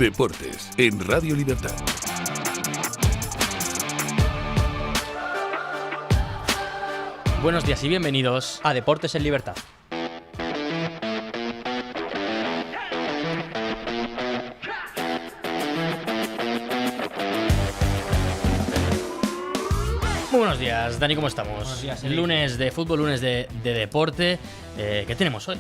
Deportes en Radio Libertad. Buenos días y bienvenidos a Deportes en Libertad. Muy buenos días, Dani, ¿cómo estamos? Buenos días, Lunes de fútbol, lunes de deporte. ¿Qué tenemos hoy?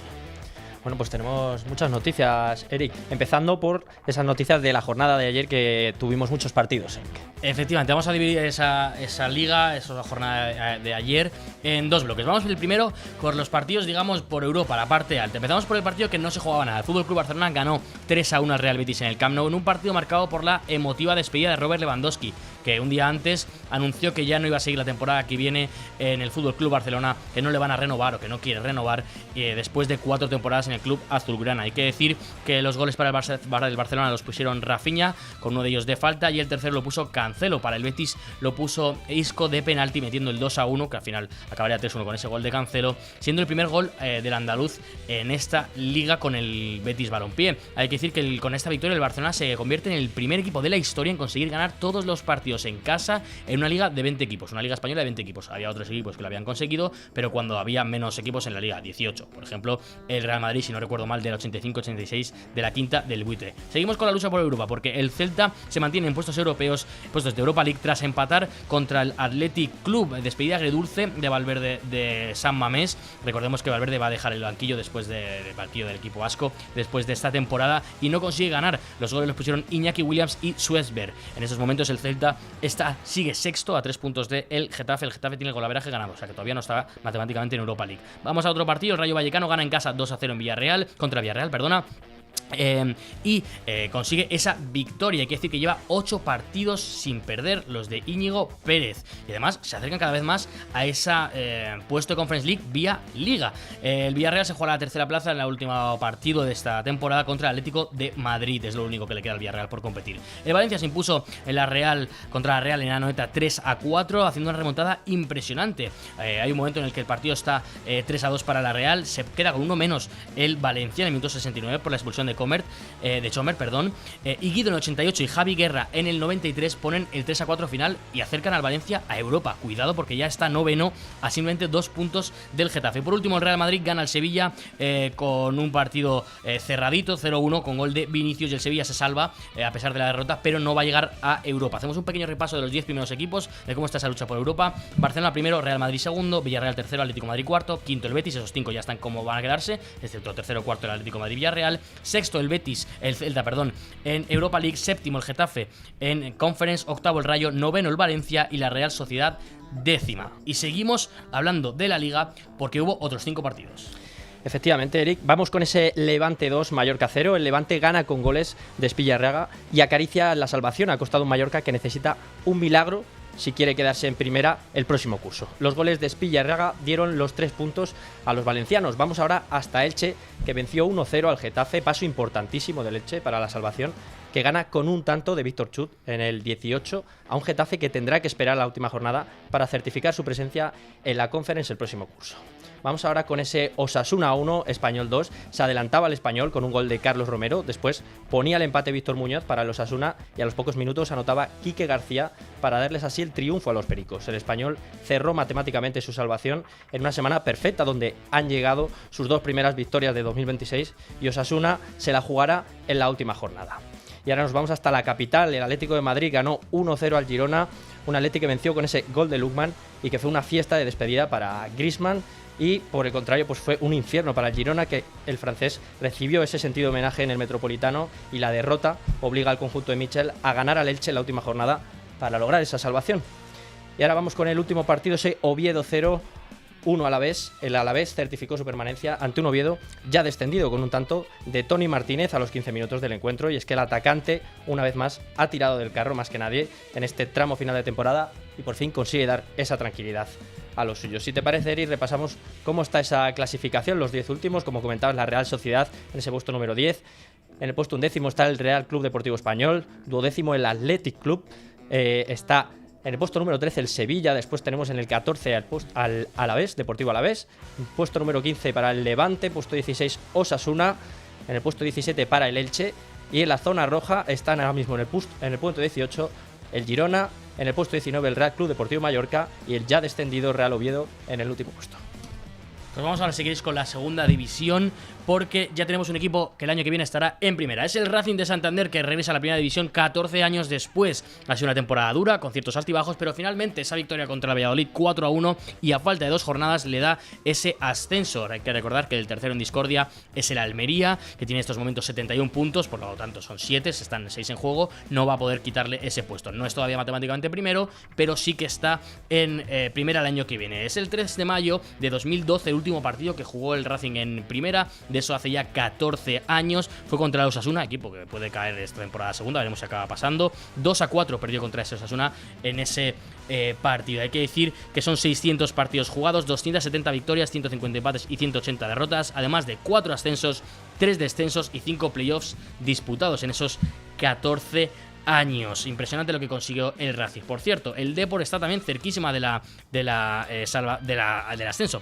Bueno, pues tenemos muchas noticias, Eric. Empezando por esas noticias de la jornada de ayer, que tuvimos muchos partidos, Eric. Efectivamente, vamos a dividir esa liga, esa jornada de ayer, en dos bloques. Vamos el primero con los partidos, digamos, por Europa, la parte alta. Empezamos por el partido que no se jugaba nada. El FC Barcelona ganó 3-1 al Real Betis en el Camp Nou, en un partido marcado por la emotiva despedida de Robert Lewandowski, que un día antes anunció que ya no iba a seguir la temporada que viene en el FC Barcelona, que no le van a renovar o que no quiere renovar después de 4 temporadas en el club azulgrana. Hay que decir que los goles para el Barcelona los pusieron Rafinha, con uno de ellos de falta, y el tercero lo puso Cancelo. Para el Betis lo puso Isco de penalti, metiendo el 2-1, que al final acabaría 3-1 con ese gol de Cancelo, siendo el primer gol del andaluz en esta liga con el Betis Balompié. Hay que decir que con esta victoria el Barcelona se convierte en el primer equipo de la historia en conseguir ganar todos los partidos en casa en una liga de 20 equipos, una liga española de 20 equipos. Había otros equipos que lo habían conseguido, pero cuando había menos equipos en la liga, 18. Por ejemplo, el Real Madrid, si no recuerdo mal, del 85-86 de la quinta del buitre. Seguimos con la lucha por Europa, porque el Celta se mantiene en puestos europeos, puestos de Europa League, tras empatar contra el Athletic Club. Despedida agridulce de Valverde de San Mamés. Recordemos que Valverde va a dejar el banquillo después del partido del equipo vasco, después de esta temporada, y no consigue ganar. Los goles los pusieron Iñaki Williams y Suesberg. En esos momentos el Celta sigue sexto a 3 puntos del Getafe. El Getafe tiene el golaveraje ganado, o sea que todavía no está matemáticamente en Europa League. Vamos a otro partido. El Rayo Vallecano gana en casa 2-0 en Villarreal, contra Villarreal, perdona. Consigue esa victoria. Hay que decir que lleva 8 partidos sin perder los de Íñigo Pérez, y además se acercan cada vez más a ese puesto de Conference League vía Liga. El Villarreal se juega a la tercera plaza en el último partido de esta temporada contra el Atlético de Madrid. Es lo único que le queda al Villarreal por competir. El Valencia se impuso contra la Real en la Anoeta 3-4, haciendo una remontada impresionante. Hay un momento en el que el partido está 3-2 para la Real. Se queda con uno menos el Valencia en el minuto 69 por la expulsión de Chomer, y Guido en el 88 y Javi Guerra en el 93 ponen el 3-4 final y acercan al Valencia a Europa. Cuidado, porque ya está noveno a simplemente 2 puntos del Getafe. Por último, el Real Madrid gana al Sevilla con un partido cerradito, 0-1, con gol de Vinicius, y el Sevilla se salva a pesar de la derrota, pero no va a llegar a Europa. Hacemos un pequeño repaso de los 10 primeros equipos, de cómo está esa lucha por Europa. Barcelona primero, Real Madrid segundo, Villarreal tercero, Atlético de Madrid cuarto, quinto el Betis. Esos 5 ya están como van a quedarse, excepto tercero, cuarto el Atlético de Madrid, Villarreal. Sexto el Celta, en Europa League. Séptimo el Getafe en Conference. Octavo el Rayo. Noveno el Valencia. Y la Real Sociedad décima. Y seguimos hablando de la Liga porque hubo otros 5 partidos. Efectivamente, Eric, vamos con ese Levante 2, Mallorca 0. El Levante gana con goles de Espillarraga y acaricia la salvación. Ha costado un Mallorca que necesita un milagro si quiere quedarse en primera el próximo curso. Los goles de Espillarraga dieron los 3 puntos a los valencianos. Vamos ahora hasta Elche, que venció 1-0 al Getafe. Paso importantísimo del Elche para la salvación, que gana con un tanto de Víctor Chut en el 18 a un Getafe que tendrá que esperar la última jornada para certificar su presencia en la Conference el próximo curso. Vamos ahora con ese Osasuna 1, Español 2. Se adelantaba el Español con un gol de Carlos Romero. Después ponía el empate Víctor Muñoz para el Osasuna, y a los pocos minutos anotaba Quique García para darles así el triunfo a los pericos. El Español cerró matemáticamente su salvación en una semana perfecta, donde han llegado sus 2 primeras victorias de 2026, y Osasuna se la jugará en la última jornada. Y ahora nos vamos hasta la capital. El Atlético de Madrid ganó 1-0 al Girona, un Atlético que venció con ese gol de Lookman y que fue una fiesta de despedida para Griezmann. Y por el contrario, pues fue un infierno para el Girona, que el francés recibió ese sentido de homenaje en el Metropolitano, y la derrota obliga al conjunto de Michel a ganar al Elche en la última jornada para lograr esa salvación. Y ahora vamos con el último partido, ese Oviedo 0, 1 Alavés. El Alavés certificó su permanencia ante un Oviedo ya descendido, con un tanto de Tony Martínez a los 15 minutos del encuentro, y es que el atacante una vez más ha tirado del carro más que nadie en este tramo final de temporada y por fin consigue dar esa tranquilidad a los suyos. Si te parece, Eri, repasamos cómo está esa clasificación, los 10 últimos. Como comentabas, la Real Sociedad en ese puesto número 10. En el puesto 11 está el Real Club Deportivo Español, 12º el Athletic Club, está en el puesto número 13 el Sevilla. Después tenemos en el 14 al Alavés, Deportivo Alavés, puesto número 15 para el Levante, puesto 16 Osasuna, en el puesto 17 para el Elche, Y en la zona roja están ahora mismo en el punto 18 el Girona, en el puesto 19 el Real Club Deportivo Mallorca y el ya descendido Real Oviedo en el último puesto. Pues vamos ahora, si queréis, con la segunda división, porque ya tenemos un equipo que el año que viene estará en primera. Es el Racing de Santander, que regresa a la primera división 14 años después. Ha sido una temporada dura, con ciertos altibajos, pero finalmente esa victoria contra el Valladolid 4-1 y a falta de 2 jornadas le da ese ascenso. Hay que recordar que el tercero en discordia es el Almería, que tiene en estos momentos 71 puntos, por lo tanto son 7, están 6 en juego, no va a poder quitarle ese puesto. No es todavía matemáticamente primero, pero sí que está en primera el año que viene. Es el 3 de mayo de 2012, el último partido que jugó el Racing en primera, de eso hace ya 14 años, fue contra el Osasuna, equipo que puede caer esta temporada segunda, veremos si acaba pasando. 2-4 perdió contra ese Osasuna en ese partido. Hay que decir que son 600 partidos jugados, 270 victorias, 150 empates y 180 derrotas, además de 4 ascensos, 3 descensos y 5 playoffs disputados en esos 14 años. Impresionante lo que consiguió el Racing. Por cierto, el Depor está también cerquísima del ascenso,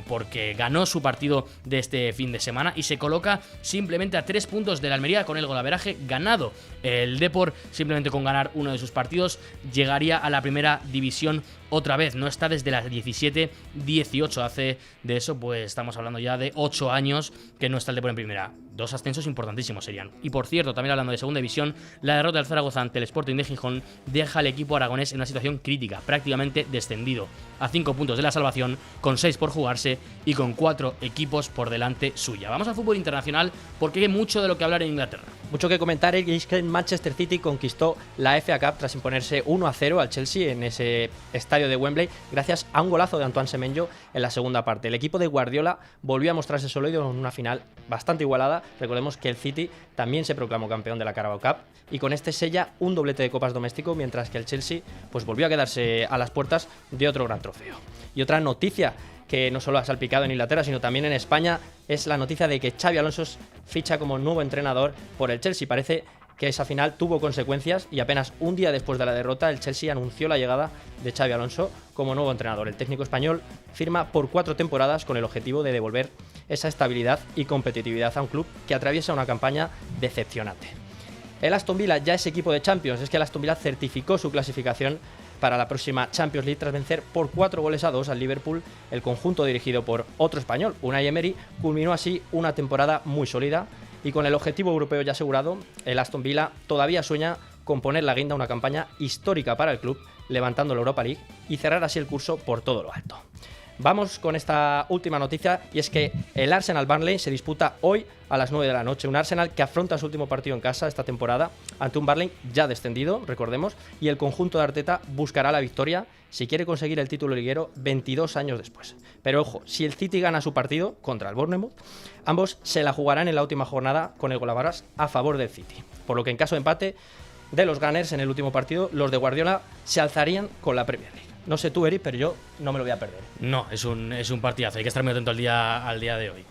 porque ganó su partido de este fin de semana y se coloca simplemente a 3 puntos de la Almería con el golaveraje ganado. El Depor, simplemente con ganar uno de sus partidos, llegaría a la primera división otra vez. No está desde las 17-18. Hace de eso, pues estamos hablando ya de 8 años que no está el Depor en primera. 2 ascensos importantísimos serían. Y por cierto, también hablando de segunda división, la derrota del Zaragoza ante el Sporting de Gijón deja al equipo aragonés en una situación crítica, prácticamente descendido, a 5 puntos de la salvación, con 6 por jugarse y con 4 equipos por delante suya. Vamos al fútbol internacional, porque hay mucho de lo que hablar en Inglaterra. Mucho que comentar, es que el Manchester City conquistó la FA Cup tras imponerse 1-0 al Chelsea en ese estadio de Wembley, gracias a un golazo de Antoine Semenyo en la segunda parte. El equipo de Guardiola volvió a mostrarse sólido en una final bastante igualada. Recordemos que el City también se proclamó campeón de la Carabao Cup y con este sella un doblete de copas doméstico, mientras que el Chelsea pues volvió a quedarse a las puertas de otro gran trofeo. Y otra noticia que no solo ha salpicado en Inglaterra, sino también en España, es la noticia de que Xabi Alonso ficha como nuevo entrenador por el Chelsea. Parece que esa final tuvo consecuencias y apenas un día después de la derrota, el Chelsea anunció la llegada de Xabi Alonso como nuevo entrenador. El técnico español firma por 4 temporadas con el objetivo de devolver esa estabilidad y competitividad a un club que atraviesa una campaña decepcionante. El Aston Villa ya es equipo de Champions. Es que el Aston Villa certificó su clasificación para la próxima Champions League tras vencer por 4-2 al Liverpool. El conjunto dirigido por otro español, Unai Emery, culminó así una temporada muy sólida y con el objetivo europeo ya asegurado, el Aston Villa todavía sueña con poner la guinda a una campaña histórica para el club, levantando la Europa League y cerrar así el curso por todo lo alto. Vamos con esta última noticia, y es que el Arsenal-Burnley se disputa hoy a las 9 de la noche. Un Arsenal que afronta su último partido en casa esta temporada ante un Burnley ya descendido, recordemos, y el conjunto de Arteta buscará la victoria si quiere conseguir el título liguero 22 años después. Pero ojo, si el City gana su partido contra el Bournemouth, ambos se la jugarán en la última jornada con el golabaras a favor del City. Por lo que en caso de empate de los Gunners en el último partido, los de Guardiola se alzarían con la Premier League. No sé tú, Eric, pero yo no me lo voy a perder. No, es un partidazo, hay que estar muy atento al día de hoy.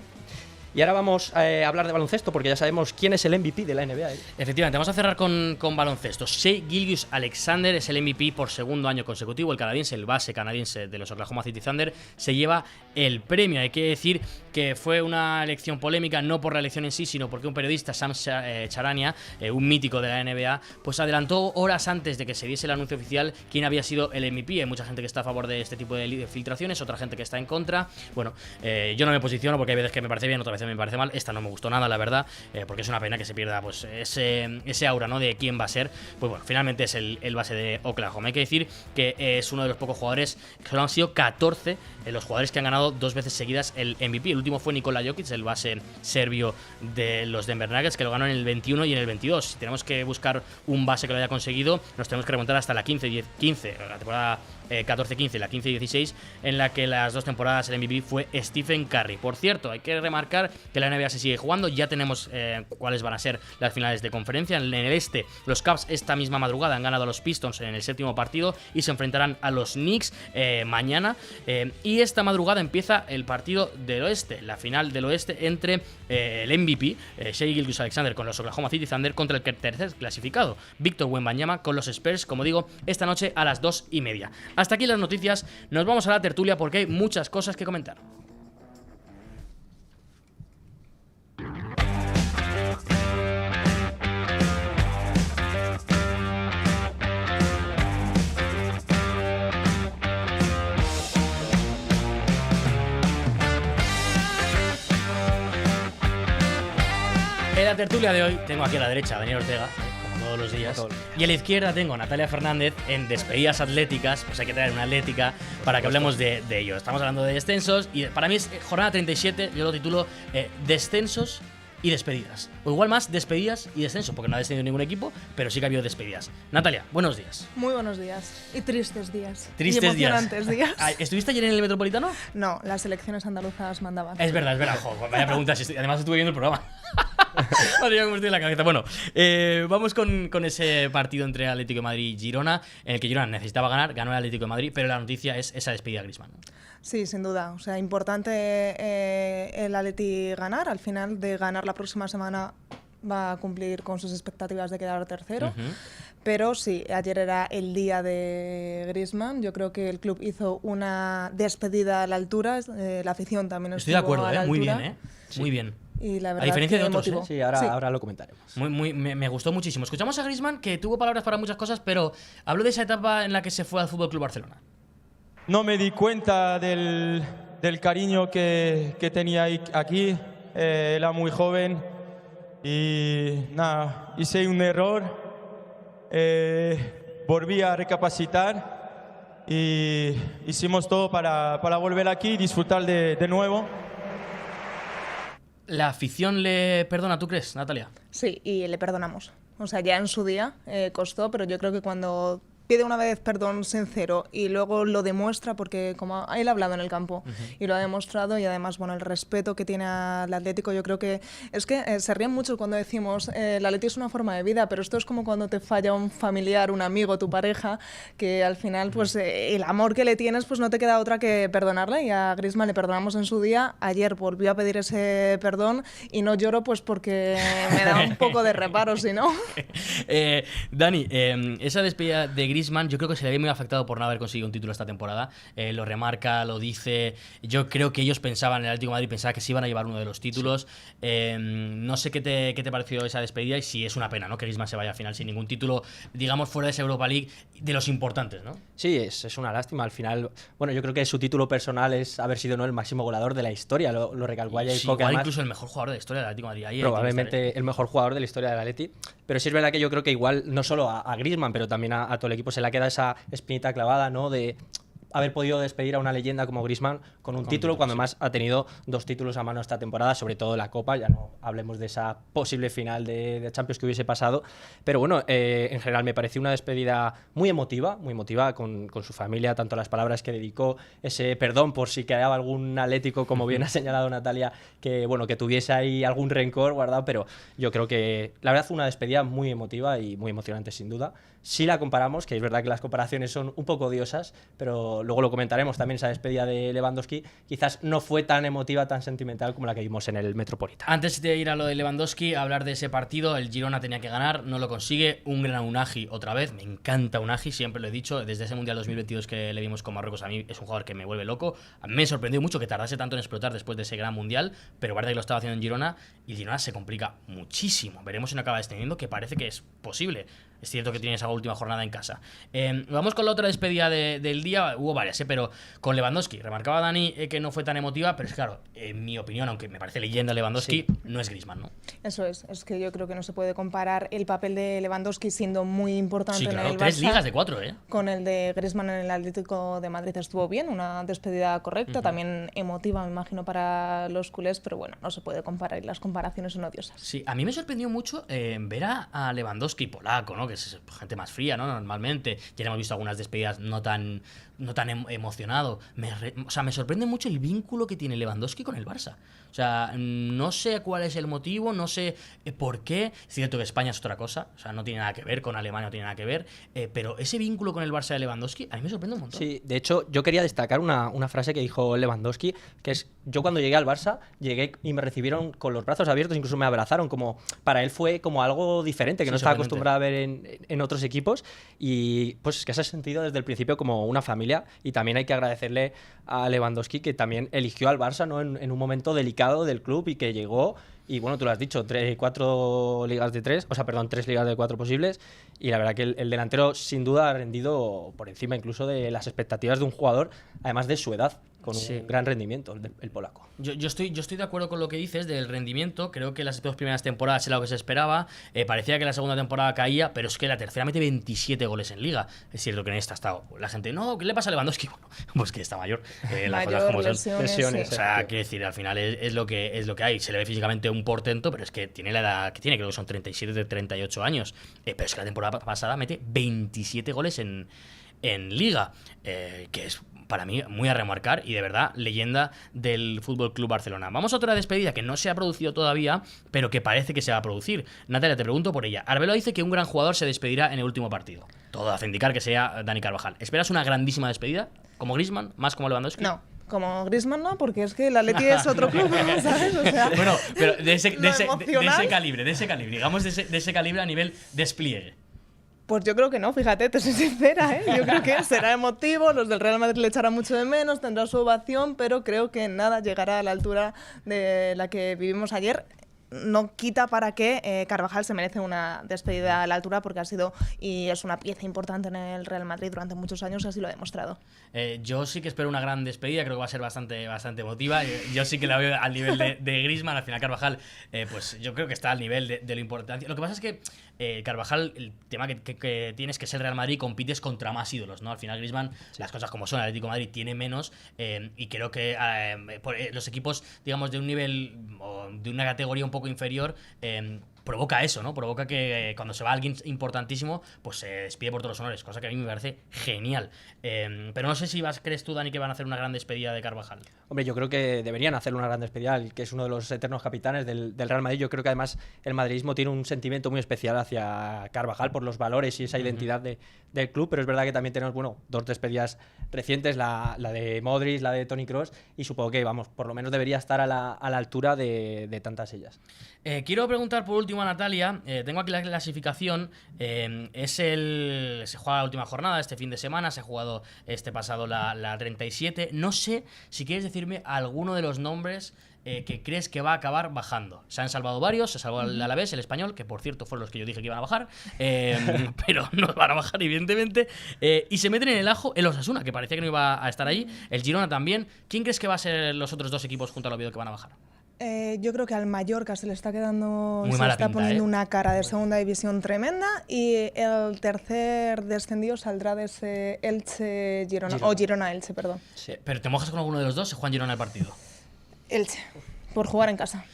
Y ahora vamos a hablar de baloncesto, porque ya sabemos quién es el MVP de la NBA. Efectivamente, vamos a cerrar con baloncesto. Shai Gilgeous-Alexander es el MVP por segundo año consecutivo. El canadiense, el base canadiense de los Oklahoma City Thunder, se lleva el premio. Hay que decir que fue una elección polémica, no por la elección en sí, sino porque un periodista, Sam Charania, un mítico de la NBA, pues adelantó horas antes de que se diese el anuncio oficial quién había sido el MVP. Hay mucha gente que está a favor de este tipo de filtraciones, otra gente que está en contra. Bueno, yo no me posiciono porque hay veces que me parece bien, otras veces me parece mal. Esta no me gustó nada, la verdad, porque es una pena que se pierda pues ese aura, ¿no?, de quién va a ser. Pues bueno, finalmente es el base de Oklahoma. Hay que decir que es uno de los pocos jugadores, que solo han sido 14 los jugadores que han ganado 2 veces seguidas el MVP. El último fue Nikola Jokic, el base serbio de los Denver Nuggets, que lo ganó en el 21 y en el 22. Si tenemos que buscar un base que lo haya conseguido, nos tenemos que remontar hasta la 15, la temporada 14-15, la 15-16, en la que las 2 temporadas el MVP fue Stephen Curry. Por cierto, hay que remarcar que la NBA se sigue jugando. Ya tenemos cuáles van a ser las finales de conferencia. En el este, los Cavs esta misma madrugada han ganado a los Pistons en el 7º partido y se enfrentarán a los Knicks mañana. Y esta madrugada empieza el partido del oeste, la final del oeste entre el MVP, Shai Gilgeous-Alexander, con los Oklahoma City Thunder, contra el tercer clasificado, Victor Wembanyama, con los Spurs, como digo, esta noche a las 2:30. Hasta aquí las noticias, nos vamos a la tertulia porque hay muchas cosas que comentar. la tertulia de hoy tengo aquí a la derecha a Daniel Ortega, como todos los días, y a la izquierda tengo a Natalia Fernández en despedidas atléticas, pues hay que traer una atlética para que hablemos de ello. Estamos hablando de descensos y para mí es jornada 37, yo lo titulo descensos y despedidas. O igual más despedidas y descenso, porque no ha descendido ningún equipo, pero sí que ha habido despedidas. Natalia, buenos días. Muy buenos días. Y tristes días. Tristes y emocionantes días. ¿Estuviste ayer en el Metropolitano? No, las elecciones andaluzas mandaban. Es verdad. Jo, vaya pregunta. Además estuve viendo el programa. Madre mía, cómo estoy en la cabeza. Bueno, vamos con ese partido entre Atlético de Madrid y Girona, en el que Girona necesitaba ganar, ganó el Atlético de Madrid, pero la noticia es esa despedida de Griezmann. Sí, sin duda. O sea, importante el Atleti ganar. Al final de ganar la próxima semana va a cumplir con sus expectativas de quedar tercero. Pero sí, ayer era el día de Griezmann. Yo creo que el club hizo una despedida a la altura. La afición también estuvo a la altura. Muy bien, Muy bien. Y la verdad a diferencia de otros, motivó. Sí, ahora lo comentaremos. Me gustó muchísimo. Escuchamos a Griezmann, que tuvo palabras para muchas cosas, pero habló de esa etapa en la que se fue al FC Barcelona. No me di cuenta del cariño que tenía aquí. Era muy joven y nada, hice un error. Volví a recapacitar y hicimos todo para volver aquí y disfrutar de nuevo. ¿La afición le perdona, tú crees, Natalia? Sí, y le perdonamos. O sea, ya en su día costó, pero yo creo que cuando pide una vez perdón sincero y luego lo demuestra, porque como él ha hablado en el campo y lo ha demostrado, y además, bueno, el respeto que tiene al Atlético, yo creo que es que se ríen mucho cuando decimos el Atlético es una forma de vida, pero esto es como cuando te falla un familiar, un amigo, tu pareja, que al final pues el amor que le tienes pues no te queda otra que perdonarle, y a Griezmann le perdonamos en su día. Ayer volvió a pedir ese perdón y no lloro pues porque me da un poco de reparo, si no. Dani, esa despedida de Griezmann yo creo que se le ve muy afectado por no haber conseguido un título esta temporada. Lo remarca, lo dice. Yo creo que ellos pensaban, el Atlético de Madrid pensaba que se iban a llevar uno de los títulos. No sé qué te pareció esa despedida y si es una pena, ¿no?, que Griezmann se vaya al final sin ningún título, digamos, fuera de esa Europa League, de los importantes, ¿no? Sí, es una lástima. Al final, bueno, yo creo que su título personal es haber sido, ¿no?, el máximo goleador de la historia. Lo recalcó ayer. Sí, igual incluso el mejor jugador de la historia del Atlético de Madrid. Ahí probablemente el mejor jugador de la historia del Atleti. Pero sí es verdad que yo creo que igual, no solo a Griezmann, pero también a todo el equipo se le ha quedado esa espinita clavada, ¿no?, de haber podido despedir a una leyenda como Griezmann con un título, cuando más ha tenido 2 títulos a mano esta temporada, sobre todo la Copa. Ya no hablemos de esa posible final de Champions que hubiese pasado, pero bueno, en general me pareció una despedida muy emotiva con su familia, tanto las palabras que dedicó, ese perdón por si quedaba algún atlético, como bien ha señalado Natalia, que bueno, que tuviese ahí algún rencor guardado, pero yo creo que la verdad fue una despedida muy emotiva y muy emocionante sin duda. Si la comparamos, que es verdad que las comparaciones son un poco odiosas, pero luego lo comentaremos también, esa despedida de Lewandowski quizás no fue tan emotiva, tan sentimental como la que vimos en el Metropolitano. Antes de ir a lo de Lewandowski, a hablar de ese partido, el Girona tenía que ganar, no lo consigue, un gran Unai otra vez, me encanta Unai, siempre lo he dicho, desde ese Mundial 2022 que le vimos con Marruecos, a mí es un jugador que me vuelve loco. A mí me sorprendió mucho que tardase tanto en explotar después de ese gran Mundial, pero parece que lo estaba haciendo en Girona y el Girona se complica muchísimo. Veremos si no acaba descendiendo, que parece que es posible. Es cierto que tiene esa última jornada en casa. Vamos con la otra despedida del día. Hubo varias, pero con Lewandowski. Remarcaba Dani que no fue tan emotiva, pero es claro, en mi opinión, aunque me parece leyenda Lewandowski, no es Griezmann, ¿no? Eso es que yo creo que no se puede comparar el papel de Lewandowski siendo muy importante claro, en el 3 Barça, ligas de 4, con el de Griezmann en el Atlético de Madrid. Estuvo bien, una despedida correcta, también emotiva, me imagino, para los culés, pero bueno, no se puede comparar y las comparaciones son odiosas. Sí, a mí me sorprendió mucho ver a Lewandowski polaco, ¿no?, que es gente más fría, ¿no?, normalmente. Ya hemos visto algunas despedidas no tan emocionado. O sea, me sorprende mucho el vínculo que tiene Lewandowski con el Barça. O sea, no sé cuál es el motivo, no sé por qué. Es cierto que España es otra cosa, o sea, no tiene nada que ver con Alemania, no tiene nada que ver, pero ese vínculo con el Barça de Lewandowski a mí me sorprende un montón. Sí, de hecho, yo quería destacar una frase que dijo Lewandowski, que es: yo cuando llegué al Barça, llegué y me recibieron con los brazos abiertos, incluso me abrazaron, como para él fue como algo diferente, que no estaba acostumbrado a ver en otros equipos, y pues que se ha sentido desde el principio como una familia. Y también hay que agradecerle a Lewandowski, que también eligió al Barça, ¿no?, en un momento delicado del club, y que llegó, y bueno, tú lo has dicho, 3 ligas de 4 posibles, y la verdad que el delantero sin duda ha rendido por encima incluso de las expectativas de un jugador, además de su edad. con Sí. un gran rendimiento el polaco. Yo estoy de acuerdo con lo que dices del rendimiento. Creo que las dos primeras temporadas era lo que se esperaba. Parecía que la segunda temporada caía, pero es que la tercera mete 27 goles en liga. Es cierto que en esta ha estado la gente, no, ¿qué le pasa a Lewandowski? Bueno, pues que está mayor. Las cosas como son. lesiones, O sea, quiero decir, al final es lo que hay. Se le ve físicamente un portento, pero es que tiene la edad que tiene, creo que son 37 de 38 años. Pero es que la temporada pasada mete 27 goles en liga, que es para mí muy a remarcar y de verdad leyenda del Fútbol Club Barcelona. Vamos a otra despedida que no se ha producido todavía, pero que parece que se va a producir. Natalia, te pregunto por ella. Arbeloa dice que un gran jugador se despedirá en el último partido. Todo hace indicar que sea Dani Carvajal. ¿Esperas una grandísima despedida? ¿Como Griezmann? ¿Más como Lewandowski? No. Como Griezmann no, porque es que el Atleti es otro club, ¿sabes? O sea, bueno, pero de ese emocional. calibre, digamos de ese calibre a nivel despliegue. Pues yo creo que no, fíjate, te soy sincera, ¿eh? Yo creo que será emotivo, los del Real Madrid le echarán mucho de menos, tendrá su ovación, pero creo que nada llegará a la altura de la que vivimos ayer. No quita para que Carvajal se merece una despedida a la altura porque ha sido y es una pieza importante en el Real Madrid durante muchos años y así lo ha demostrado. Yo sí que espero una gran despedida, creo que va a ser bastante emotiva. Yo sí que la veo al nivel de Griezmann. Al final Carvajal, pues yo creo que está al nivel de lo importante. Lo que pasa es que Carvajal, el tema que tienes que ser el Real Madrid, compites contra más ídolos, ¿no? Al final Griezmann, las cosas como son, el Atlético de Madrid tiene menos y creo que los equipos, digamos, de un nivel o de una categoría un poco inferior, provoca eso, ¿no? Provoca que cuando se va alguien importantísimo, pues se despide por todos los honores, cosa que a mí me parece genial. Pero no sé si crees tú, Dani, que van a hacer una gran despedida de Carvajal. Hombre, yo creo que deberían hacer una gran despedida, que es uno de los eternos capitanes del Real Madrid. Yo creo que además el madridismo tiene un sentimiento muy especial hacia Carvajal por los valores y esa identidad del club, pero es verdad que también tenemos, bueno, dos despedidas recientes, la de Modric, la de Toni Kroos, y supongo que, vamos, por lo menos debería estar a la altura de tantas ellas. Quiero preguntar por último a Natalia, tengo aquí la clasificación, se juega la última jornada este fin de semana, se ha jugado este pasado la 37, no sé si quieres decirme alguno de los nombres que crees que va a acabar bajando. Se han salvado varios, se salvó el Alavés, el Español, que por cierto fueron los que yo dije que iban a bajar, pero no van a bajar evidentemente, y se meten en el ajo el Osasuna, que parecía que no iba a estar ahí, el Girona también. ¿Quién crees que va a ser los otros dos equipos junto al Oviedo que van a bajar? Yo creo que al Mallorca se le está quedando, muy se mala está pinta, poniendo una cara de segunda división tremenda y el tercer descendido saldrá de ese Elche-Girona, o Girona-Elche, perdón. Sí. ¿Pero te mojas con alguno de los dos? ¿Se juega en Girona el partido? Elche, por jugar en casa.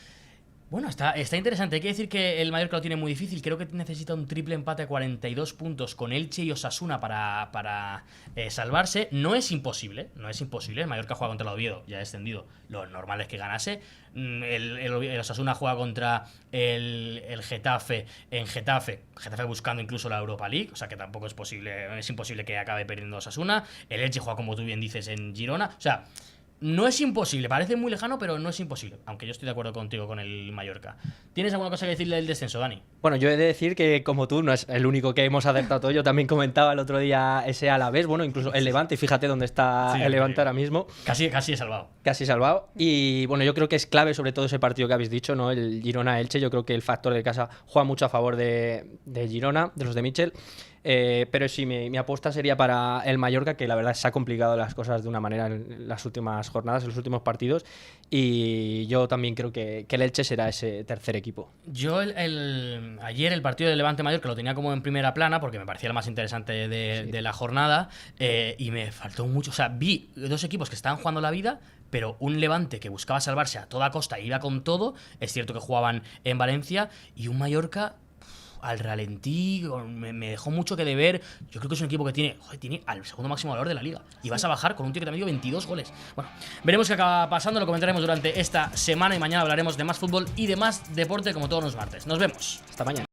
Bueno, está interesante. Hay que decir que el Mallorca lo tiene muy difícil. Creo que necesita un triple empate a 42 puntos con Elche y Osasuna para salvarse. No es imposible. El Mallorca juega contra el Oviedo, ya ha descendido. Lo normal es que ganase. El Osasuna juega contra el Getafe en Getafe buscando incluso la Europa League, o sea que tampoco es imposible que acabe perdiendo Osasuna. El Elche juega, como tú bien dices, en Girona. O sea, no es imposible, parece muy lejano, pero no es imposible. Aunque yo estoy de acuerdo contigo con el Mallorca. ¿Tienes alguna cosa que decirle del descenso, Dani? Bueno, yo he de decir que, como tú, no es el único que hemos acertado todo. Yo también comentaba el otro día ese Alavés, bueno, incluso el Levante, fíjate dónde está el Levante ahora mismo. Casi he salvado. Casi salvado. Y bueno, yo creo que es clave sobre todo ese partido que habéis dicho, ¿no? El Girona-Elche. Yo creo que el factor de casa juega mucho a favor de Girona, de los de Michel. Pero sí, mi apuesta sería para el Mallorca, que la verdad se ha complicado las cosas de una manera en las últimas jornadas, en los últimos partidos. Y yo también creo que el Elche será ese tercer equipo. Yo ayer el partido del Levante-Mallorca lo tenía como en primera plana porque me parecía el más interesante de la jornada, y me faltó mucho. O sea, vi dos equipos que estaban jugando la vida, pero un Levante que buscaba salvarse a toda costa e iba con todo. Es cierto que jugaban en Valencia, y un Mallorca al ralentí, me dejó mucho que deber. Yo creo que es un equipo que tiene al segundo máximo valor de la liga. Y vas a bajar con un tío que también dio 22 goles. Bueno, veremos qué acaba pasando, lo comentaremos durante esta semana y mañana hablaremos de más fútbol y de más deporte como todos los martes. Nos vemos. Hasta mañana.